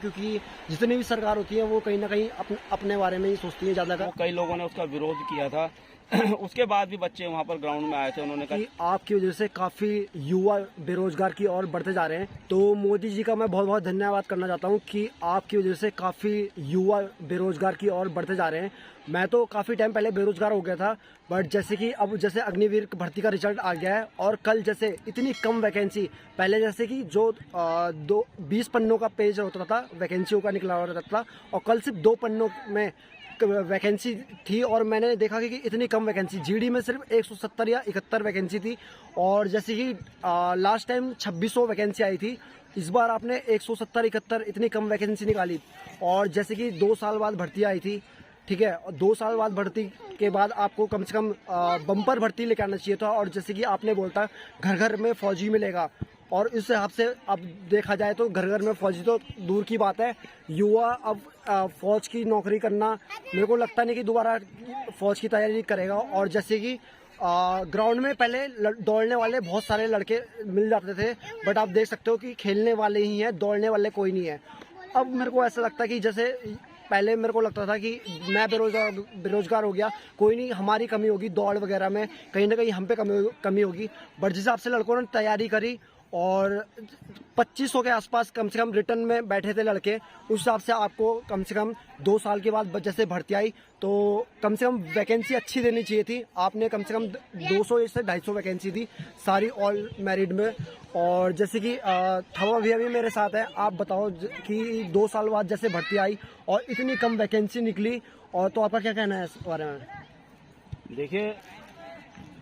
क्योंकि जितनी भी सरकार होती है वो कहीं ना कहीं अपने बारे में ही सोचती है ज़्यादा। कई लोगों ने उसका विरोध किया था उसके बाद भी बच्चे वहाँ पर ग्राउंड में आए थे, उन्होंने कहा कि आपकी वजह से काफ़ी युवा बेरोजगार की ओर बढ़ते जा रहे हैं। तो मोदी जी का मैं बहुत बहुत धन्यवाद करना चाहता हूँ कि आपकी वजह से काफ़ी युवा बेरोजगार की ओर बढ़ते जा रहे हैं। मैं तो काफ़ी टाइम पहले बेरोजगार हो गया था, बट जैसे कि अब जैसे अग्निवीर भर्ती का रिजल्ट आ गया है और कल जैसे इतनी कम वैकेंसी, पहले जैसे कि जो 20 पन्नों का पेज होता था वैकेंसियों का निकला हुआ रहता था और कल सिर्फ 2 पन्नों में वैकेंसी थी। और मैंने देखा कि इतनी कम वैकेंसी, जीडी में सिर्फ 170 या 71 वैकेंसी थी और जैसे कि लास्ट टाइम 2600 वैकेंसी आई थी, इस बार आपने 170-71 इतनी कम वैकेंसी निकाली। और जैसे कि 2 साल बाद भर्ती आई थी, ठीक है, और 2 साल बाद भर्ती के बाद आपको कम से कम बम्पर भर्ती लेके आना चाहिए था। और जैसे कि आपने बोलता घर घर में फौजी मिलेगा, और इस हिसाब से अब देखा जाए तो घर घर में फौजी तो दूर की बात है, युवा अब फौज की नौकरी करना मेरे को लगता नहीं कि दोबारा फौज की तैयारी करेगा। और जैसे कि ग्राउंड में पहले दौड़ने वाले बहुत सारे लड़के मिल जाते थे, बट आप देख सकते हो कि खेलने वाले ही हैं, दौड़ने वाले कोई नहीं है। अब मेरे को ऐसा लगता है कि जैसे पहले मेरे को लगता था कि मैं बेरोजगार हो गया, कोई नहीं, हमारी कमी होगी दौड़ वगैरह में, कहीं ना कहीं हम पे कमी होगी। बट जिस हिसाब से लड़कों ने तैयारी करी और 2500 के आसपास कम से कम रिटर्न में बैठे थे लड़के, उस हिसाब से आपको कम से कम 2 साल के बाद जैसे भर्ती आई तो कम से कम वैकेंसी अच्छी देनी चाहिए थी। आपने कम से कम 200 से 250 वैकेंसी दी सारी ऑल मेरिट में। और जैसे कि थवा भैया भी मेरे साथ है, आप बताओ कि 2 साल बाद जैसे भर्ती आई और इतनी कम वैकेंसी निकली, और तो आपका क्या कहना है इस बारे में? देखिए,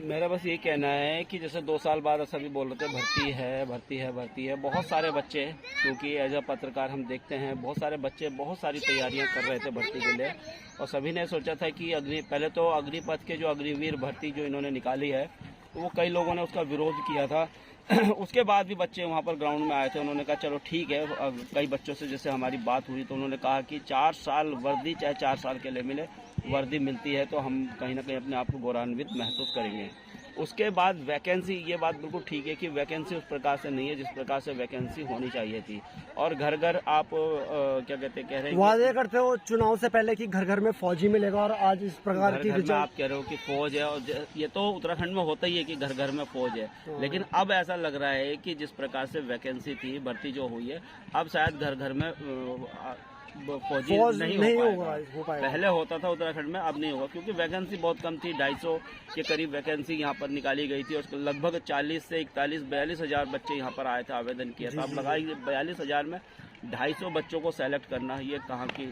मेरा बस ये कहना है कि जैसे 2 साल बाद सभी बोल रहे थे भर्ती है भर्ती है भर्ती है, बहुत सारे बच्चे, क्योंकि एज अ पत्रकार हम देखते हैं बहुत सारे बच्चे बहुत सारी तैयारियां कर रहे थे भर्ती के लिए, और सभी ने सोचा था कि पहले तो अग्निपथ के जो अग्निवीर भर्ती जो इन्होंने निकाली है वो कई लोगों ने उसका विरोध किया था उसके बाद भी बच्चे वहाँ पर ग्राउंड में आए थे, उन्होंने कहा चलो ठीक है। कई बच्चों से जैसे हमारी बात हुई तो उन्होंने कहा कि 4 साल वर्दी, चाहे 4 साल के लिए मिले, वर्दी मिलती है तो हम कहीं ना कहीं अपने आप को गौरवान्वित महसूस करेंगे। उसके बाद वैकेंसी, ये बात बिल्कुल ठीक है कि वैकेंसी उस प्रकार से नहीं है जिस प्रकार से वैकेंसी होनी चाहिए थी। और घर घर आप क्या कहते कह रहे हैं, वादे करते हो चुनाव से पहले कि घर घर में फौजी मिलेगा, और आज इस प्रकार की घर में आप कह रहे हो कि फौज है, और ये तो उत्तराखंड में होता ही है कि घर घर में फौज है, लेकिन अब ऐसा लग रहा है कि जिस प्रकार से वैकेंसी थी, भर्ती जो हुई है, अब शायद घर घर में फौजी नहीं हो पाएगा। पहले होता था उत्तराखंड में, अब नहीं होगा क्योंकि वैकेंसी बहुत कम थी। 250 के करीब वैकेंसी यहाँ पर निकाली गई थी, और लगभग 40 से 42 हजार बच्चे यहाँ पर आए थे, आवेदन किया था। अब लगाई 42 हजार में 250 बच्चों को सेलेक्ट करना, ये कहाँ की,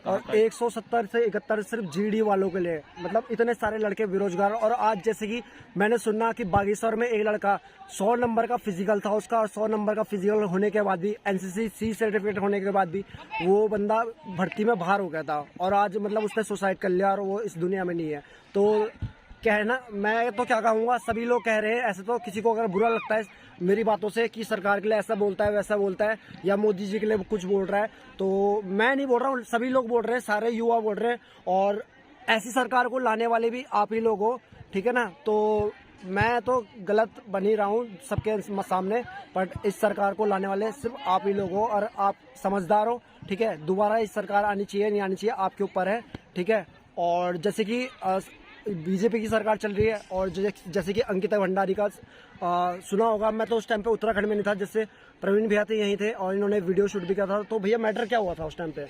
और 170 से 71 सिर्फ जीडी वालों के लिए, मतलब इतने सारे लड़के बेरोजगार। और आज जैसे कि मैंने सुना कि बागेश्वर में एक लड़का 100 नंबर का फिजिकल था उसका, और 100 नंबर का फिजिकल होने के बाद भी, एनसीसी सी सर्टिफिकेट होने के बाद भी वो बंदा भर्ती में बाहर हो गया था, और आज मतलब उसने सुसाइड कर लिया और वो इस दुनिया में नहीं है। तो कहना, मैं तो क्या कहूँगा, सभी लोग कह रहे हैं ऐसे, तो किसी को अगर बुरा लगता है मेरी बातों से कि सरकार के लिए ऐसा बोलता है वैसा बोलता है, या मोदी जी के लिए कुछ बोल रहा है, तो मैं नहीं बोल रहा हूँ, सभी लोग बोल रहे हैं, सारे युवा बोल रहे हैं, और ऐसी सरकार को लाने वाले भी आप ही लोग हो, ठीक है ना। तो मैं तो गलत बन ही रहा हूँ सबके सामने, बट इस सरकार को लाने वाले सिर्फ आप ही लोग हो, और आप समझदार हो, ठीक है। दोबारा इस सरकार आनी चाहिए नहीं आनी चाहिए आपके ऊपर है, ठीक है। और जैसे कि बीजेपी की सरकार चल रही है, और जैसे कि अंकिता भंडारी का सुना होगा, मैं तो उस टाइम पे उत्तराखंड में नहीं था, जिससे प्रवीण भैया थे यहीं थे, और इन्होंने वीडियो शूट भी किया था। तो भैया मैटर क्या हुआ था उस टाइम पे?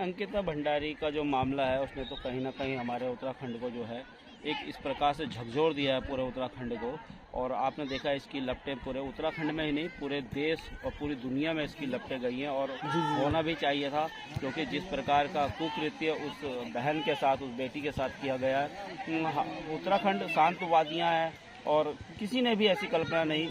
अंकिता भंडारी का जो मामला है उसने तो कहीं ना कहीं हमारे उत्तराखंड को जो है एक इस प्रकार से झकझोर दिया है, पूरे उत्तराखंड को। और आपने देखा इसकी लपटें पूरे उत्तराखंड में ही नहीं, पूरे देश और पूरी दुनिया में इसकी लपटें गई हैं, और होना भी चाहिए था, क्योंकि जिस प्रकार का कुकृत्य उस बहन के साथ, उस बेटी के साथ किया गया है। उत्तराखंड शांत वादियाँ हैं, और किसी ने भी ऐसी कल्पना नहीं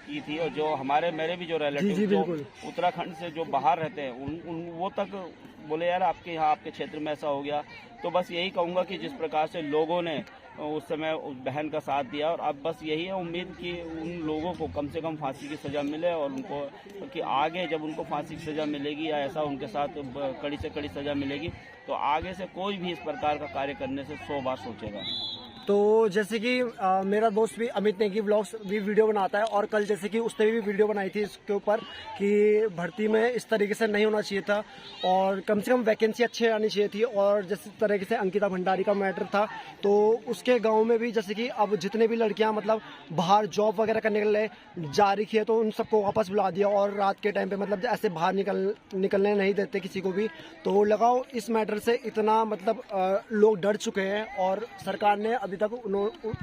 की थी। और जो मेरे भी जो रिलेटिव जो उत्तराखंड से जो बाहर रहते हैं, वो तक बोले यार आपके यहाँ, आपके क्षेत्र में ऐसा हो गया। तो बस यही कहूँगा कि जिस प्रकार से लोगों ने उस समय उस बहन का साथ दिया, और अब बस यही है उम्मीद कि उन लोगों को कम से कम फांसी की सज़ा मिले, और उनको कि आगे जब उनको फांसी की सज़ा मिलेगी या ऐसा उनके साथ कड़ी से कड़ी सज़ा मिलेगी, तो आगे से कोई भी इस प्रकार का कार्य करने से 100 बार सोचेगा। तो जैसे कि मेरा दोस्त भी अमित नेगी व्लॉग्स भी वीडियो बनाता है, और कल जैसे कि उसने भी वीडियो बनाई थी इसके ऊपर कि भर्ती में इस तरीके से नहीं होना चाहिए था और कम से कम वैकेंसी अच्छी आनी चाहिए थी। और जिस तरीके से अंकिता भंडारी का मैटर था, तो उसके गांव में भी जैसे कि अब जितने भी लड़कियां मतलब बाहर जॉब वगैरह करने के लिए जा रही है, तो उन सबको वापस बुला दिया और रात के टाइम पे मतलब ऐसे बाहर निकलने नहीं देते किसी को भी। तो लगाओ इस मैटर से इतना मतलब लोग डर चुके हैं और सरकार ने अभी तक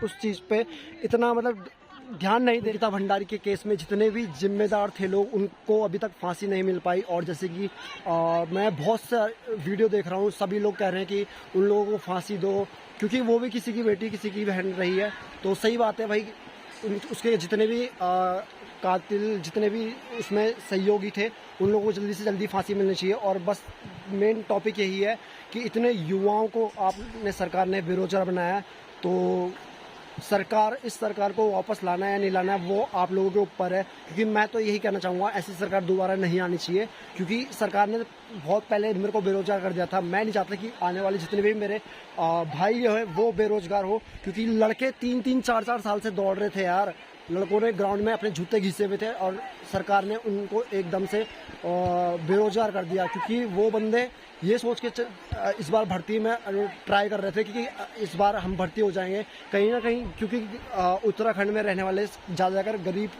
उस चीज़ पे इतना मतलब ध्यान नहीं दे। अंकिता भंडारी के केस में जितने भी जिम्मेदार थे लोग, उनको अभी तक फांसी नहीं मिल पाई। और जैसे कि मैं बहुत सा वीडियो देख रहा हूँ, सभी लोग कह रहे हैं कि उन लोगों को फांसी दो, क्योंकि वो भी किसी की बेटी किसी की बहन रही है। तो सही बात है भाई, उसके जितने भी कातिल, जितने भी उसमें सहयोगी थे, उन लोगों को जल्दी से जल्दी फांसी मिलनी चाहिए। और बस मेन टॉपिक यही है कि इतने युवाओं को आपने सरकार ने बेरोजगार बनाया, तो इस सरकार को वापस लाना है या नहीं लाना है वो आप लोगों के ऊपर है। क्योंकि मैं तो यही कहना चाहूँगा, ऐसी सरकार दोबारा नहीं आनी चाहिए, क्योंकि सरकार ने बहुत पहले मेरे को बेरोजगार कर दिया था। मैं नहीं चाहता कि आने वाले जितने भी मेरे भाई है वो बेरोजगार हो, क्योंकि लड़के 3-3, 4-4 साल से दौड़ रहे थे यार। लड़कों ने ग्राउंड में अपने जूते घिसे हुए थे और सरकार ने उनको एकदम से बेरोजगार कर दिया, क्योंकि वो बंदे ये सोच के इस बार भर्ती में ट्राई कर रहे थे कि इस बार हम भर्ती हो जाएंगे कहीं ना कहीं। क्योंकि उत्तराखंड में रहने वाले ज़्यादातर गरीब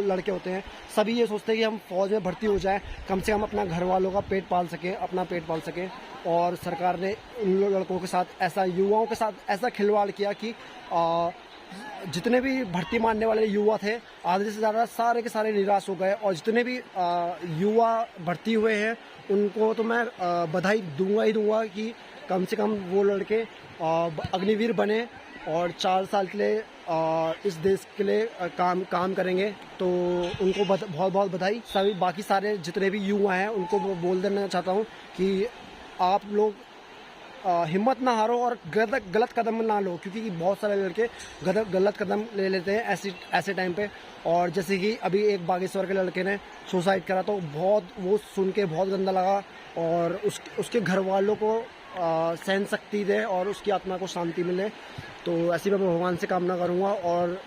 लड़के होते हैं, सभी ये सोचते हैं कि हम फौज में भर्ती हो जाएं, कम से कम अपना घर वालों का पेट पाल सकें, अपना पेट पाल सकें। और सरकार ने उन लड़कों के साथ ऐसा, युवाओं के साथ ऐसा खिलवाड़ किया कि जितने भी भर्ती मारने वाले युवा थे, आधे से ज़्यादा सारे के सारे निराश हो गए। और जितने भी युवा भर्ती हुए हैं, उनको तो मैं बधाई दूंगा ही दूंगा कि कम से कम वो लड़के अग्निवीर बने और 4 साल के लिए इस देश के लिए काम करेंगे। तो उनको बहुत बहुत बधाई। सभी बाकी सारे जितने भी युवा हैं उनको बोल देना चाहता हूँ कि आप लोग हिम्मत ना हारो और गलत कदम ना लो, क्योंकि बहुत सारे लड़के गलत कदम ले लेते हैं ऐसे टाइम पे। और जैसे कि अभी एक बागेश्वर के लड़के ने सुसाइड करा, तो बहुत वो सुन के बहुत गंदा लगा। और उसके घर वालों को सहन शक्ति दे और उसकी आत्मा को शांति मिले। तो ऐसी मैं भगवान से कामना करूँगा। और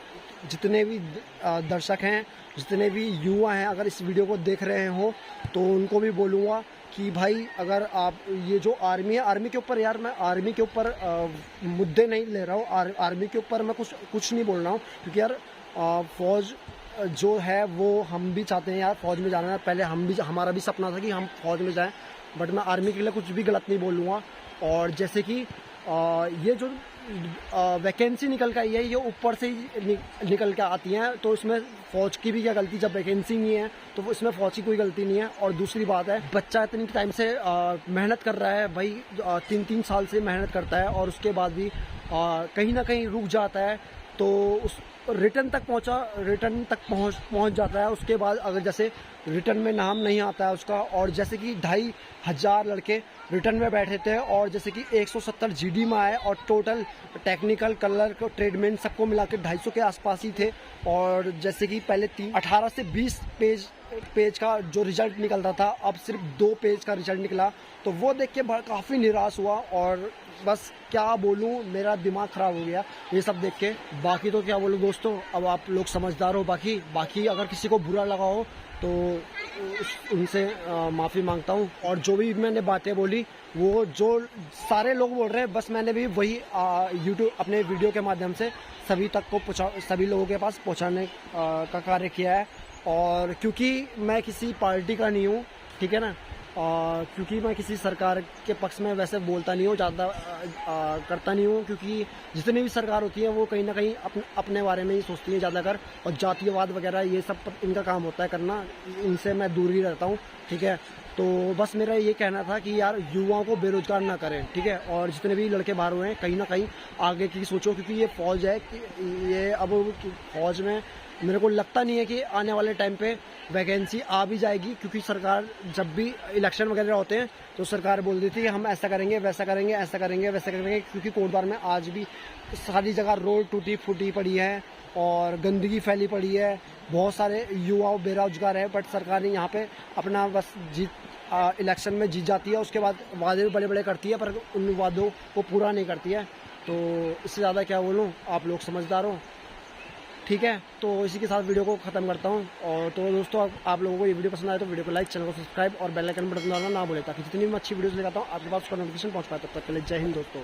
जितने भी दर्शक हैं, जितने भी युवा हैं, अगर इस वीडियो को देख रहे हो तो उनको भी बोलूँगा कि भाई अगर आप ये जो आर्मी है, आर्मी के ऊपर यार, मैं आर्मी के ऊपर मुद्दे नहीं ले रहा हूँ, आर्मी के ऊपर मैं कुछ नहीं बोल रहा हूँ। क्योंकि यार फौज जो है वो हम भी चाहते हैं यार फौज में जाना है। पहले हमारा भी सपना था कि हम फौज में जाएं, बट मैं आर्मी के लिए कुछ भी गलत नहीं बोलूँगा। और जैसे कि ये जो वैकेंसी निकल के आई है, ये ऊपर से ही निकल के आती हैं, तो इसमें फौज की भी क्या गलती, जब वैकेंसी नहीं है तो इसमें फौज की कोई गलती नहीं है। और दूसरी बात है, बच्चा इतनी टाइम से मेहनत कर रहा है भाई, 3-3 साल से मेहनत करता है और उसके बाद भी कहीं ना कहीं रुक जाता है, तो उस रिटर्न तक पहुंच जाता है। उसके बाद अगर जैसे रिटर्न में नाम नहीं आता है उसका, और जैसे कि 2,500 लड़के रिटर्न में बैठे थे और जैसे कि 170 जीडी में आए और टोटल टेक्निकल, कलर, ट्रेडमेंट सबको मिला के 250 के आसपास ही थे। और जैसे कि पहले 18 से 20 पेज का जो रिजल्ट निकलता था, अब सिर्फ 2 पेज का रिजल्ट निकला। तो वो देख के काफ़ी निराश हुआ और बस क्या बोलूँ, मेरा दिमाग ख़राब हो गया ये सब देख के। बाकी तो क्या बोलूँ दोस्तों, अब आप लोग समझदार हो। बाकी अगर किसी को बुरा लगा हो तो उनसे माफ़ी मांगता हूँ। और जो भी मैंने बातें बोली वो जो सारे लोग बोल रहे हैं, बस मैंने भी वही यूट्यूब अपने वीडियो के माध्यम से सभी लोगों के पास पहुँचाने का कार्य किया है। और क्योंकि मैं किसी पार्टी का नहीं हूँ, ठीक है ना, क्योंकि मैं किसी सरकार के पक्ष में वैसे बोलता नहीं हूँ, ज़्यादा करता नहीं हूँ, क्योंकि जितनी भी सरकार होती है वो कहीं ना कहीं अपने बारे में ही सोचती है ज़्यादातर, और जातीयवाद वगैरह ये सब इनका काम होता है करना, इनसे मैं दूर ही रहता हूँ, ठीक है। तो बस मेरा ये कहना था कि यार युवाओं को बेरोजगार ना करें, ठीक है। और जितने भी लड़के बाहर हुए हैं, कहीं ना कहीं आगे की सोचो, क्योंकि ये फौज है, ये अब फौज में मेरे को लगता नहीं है कि आने वाले टाइम पे वैकेंसी आ भी जाएगी, क्योंकि सरकार जब भी इलेक्शन वगैरह होते हैं तो सरकार बोल देती है हम ऐसा करेंगे, वैसा करेंगे, ऐसा करेंगे, वैसा करेंगे। क्योंकि कोटद्वार में आज भी सारी जगह रोड टूटी फूटी पड़ी है और गंदगी फैली पड़ी है, बहुत सारे युवा बेरोजगार है, बट सरकार ने यहाँ पे अपना बस इलेक्शन में जीत जाती है, उसके बाद वादे बड़े बड़े करती है पर उन वादों को पूरा नहीं करती है। तो इससे ज़्यादा क्या बोलूँ, आप लोग समझदार हो। ठीक है, तो इसी के साथ वीडियो को ख़त्म करता हूँ। और तो दोस्तों, आप लोगों को ये वीडियो पसंद आए तो वीडियो को लाइक, चैनल को सब्सक्राइब और बेल आइकन बटन दबाना ना भूलें, ताकि जितनी भी अच्छी वीडियोस लेकर आता हूँ आपके पास उसका नोटिफिकेशन पहुँच पाए। तब तक के लिए जय हिंद दोस्तों।